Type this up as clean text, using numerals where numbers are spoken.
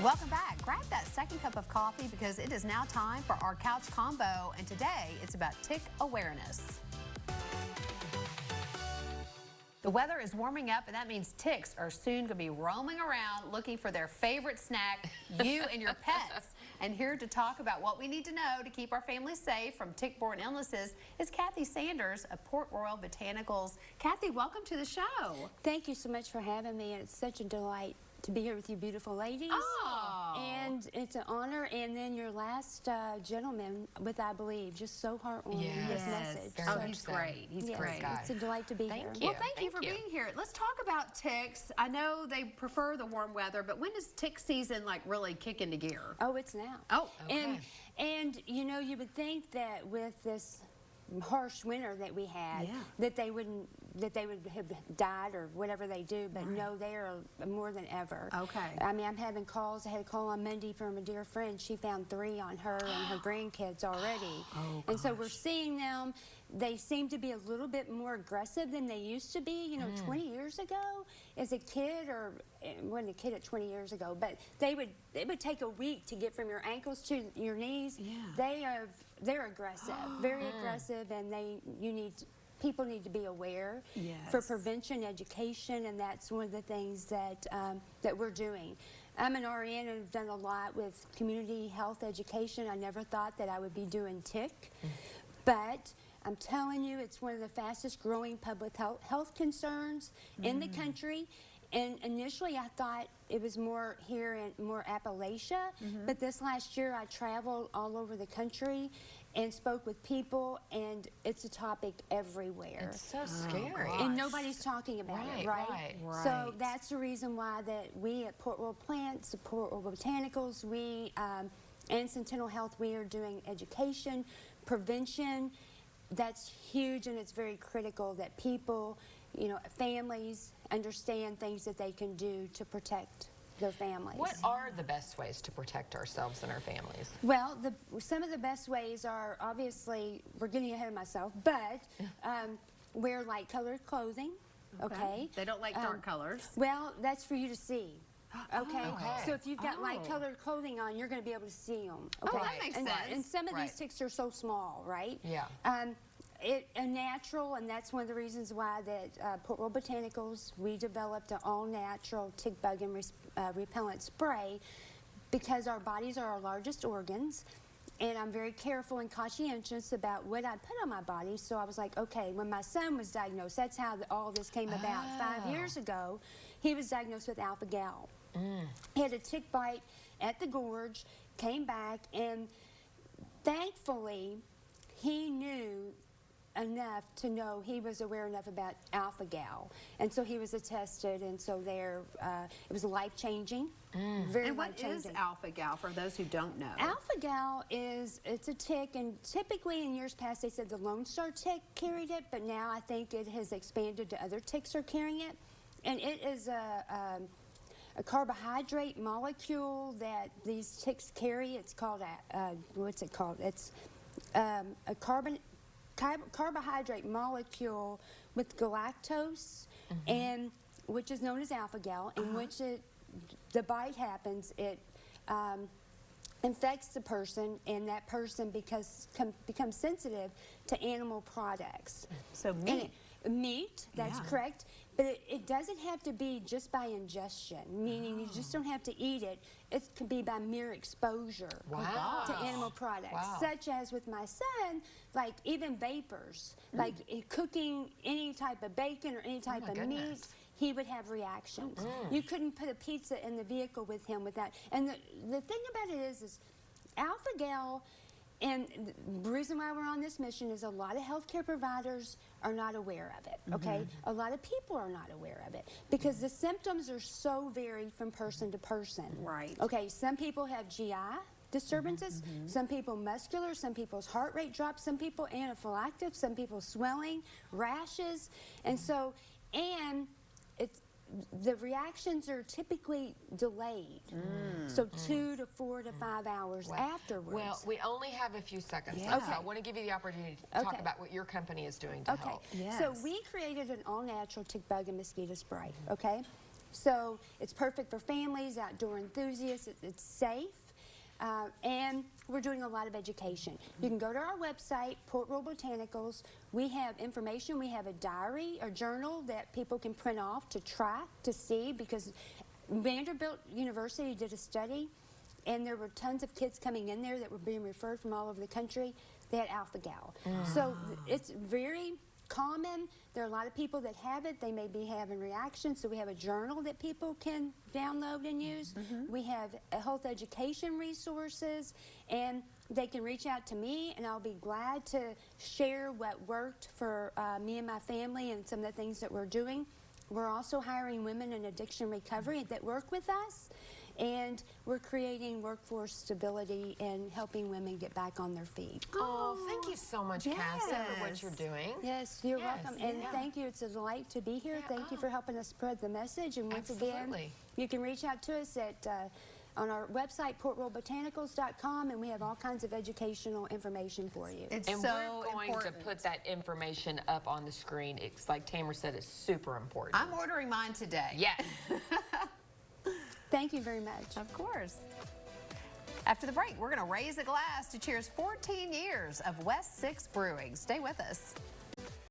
Welcome back. Grab that second cup of coffee because it is now time for our couch combo, and today it's about tick awareness. The weather is warming up, and that means ticks are soon going to be roaming around looking for their favorite snack, you and your pets. And here to talk about what we need to know to keep our families safe from tick-borne illnesses is Kathy Sanders of Port Royal Botanicals. Kathy, welcome to the show. Thank you so much for having me. It's such a delight to be here with you beautiful ladies. Oh. And it's an honor. And then your last gentleman with, I believe, just so heartwarming, his message. Oh, he's great. He's great. It's a delight to be here. Well, thank you for being here. Let's talk about ticks. I know they prefer the warm weather, but when does tick season like really kick into gear? Oh, it's now. Oh, okay. And you know, you would think that with this harsh winter that we had, that they would have died or whatever they do, but no, they are more than ever. Okay. I mean, I'm having calls. I had a call on Monday from a dear friend. She found 3 on her and her grandkids already. And so we're seeing them. They seem to be a little bit more aggressive than they used to be. You know, 20 years ago, as a kid, or wasn't a kid at 20 years ago, but they would take a week to get from your ankles to your knees. They're aggressive, very aggressive, and people need to be aware for prevention, education, and that's one of the things that that we're doing. I'm an RN and have done a lot with community health education. I never thought that I would be doing tick, but I'm telling you, it's one of the fastest growing public health concerns in the country. And initially, I thought it was more here in more Appalachia, but this last year, I traveled all over the country and spoke with people, and it's a topic everywhere. It's so scary. And nobody's talking about it, right? So that's the reason why that we at Port Royal Plants, Port Royal Botanicals, and Centennial Health, we are doing education, prevention. That's huge, and it's very critical that people, you know, families understand things that they can do to protect their families. What are the best ways to protect ourselves and our families? Well, some of the best ways are, obviously, we're getting ahead of myself, but wear light-colored clothing, okay? They don't like dark colors. Well, that's for you to see. Okay. So if you've got light-colored clothing on, you're going to be able to see them. Okay. Oh, that makes sense. And some of these ticks are so small, right? Yeah. A natural, and that's one of the reasons why that Port Royal Botanicals, we developed an all-natural tick bug and repellent spray, because our bodies are our largest organs, and I'm very careful and conscientious about what I put on my body. So I was like, okay, when my son was diagnosed, that's how all this came about. 5 years ago, he was diagnosed with alpha-gal. He had a tick bite at the gorge, came back, and thankfully, he knew enough to know, he was aware enough about alpha-gal, and so he was tested, and so it was life-changing, very And what life-changing. is alpha-gal for those who don't know? Alpha-gal it's a tick, and typically in years past they said the Lone Star tick carried it, but now I think it has expanded to other ticks are carrying it, and it is a carbohydrate molecule that these ticks carry. It's called what's it called? It's a carbohydrate molecule with galactose, and which is known as alpha-gal, in which the bite happens, it infects the person, and that person becomes sensitive to animal products. So meat. Meat, that's correct. But it doesn't have to be just by ingestion, meaning you just don't have to eat it. It could be by mere exposure to animal products, such as with my son, like even vapors, like cooking any type of bacon or any type of meat, he would have reactions. You couldn't put a pizza in the vehicle with him without. And the thing about it is alpha-gal. And the reason why we're on this mission is a lot of healthcare providers are not aware of it, okay? A lot of people are not aware of it because the symptoms are so varied from person to person. Right. Okay, some people have GI disturbances, some people muscular, some people's heart rate drops, some people anaphylactic, some people swelling, rashes, and so, and the reactions are typically delayed, so 2 to 4 to 5 hours afterwards. Well, we only have a few seconds Yeah. left, so I want to give you the opportunity to talk about what your company is doing to help. So we created an all-natural tick bug and mosquito spray, okay? So it's perfect for families, outdoor enthusiasts. It's safe. And we're doing a lot of education. You can go to our website, Royal Botanicals. We have information. We have a diary, a journal that people can print off to track, to see, because Vanderbilt University did a study, and there were tons of kids coming in there that were being referred from all over the country. They had alpha-gal. So it's very common. There are a lot of people that have it. They may be having reactions, so we have a journal that people can download and use. We have health education resources, and they can reach out to me, and I'll be glad to share what worked for me and my family and some of the things that we're doing. We're also hiring women in addiction recovery that work with us, and we're creating workforce stability and helping women get back on their feet. Oh, thank you so much, Cassie, for what you're doing. Yes, you're welcome. And thank you. It's a delight to be here. Thank you for helping us spread the message. And once again, you can reach out to us at on our website, royalbotanicals.com, and we have all kinds of educational information for you. It's And so we're going important. to put that information up on the screen. It's like Tamara said, it's super important. I'm ordering mine today. Yes. Thank you very much. Of course. After the break, we're going to raise a glass to cheers 14 years of West 6 Brewing. Stay with us.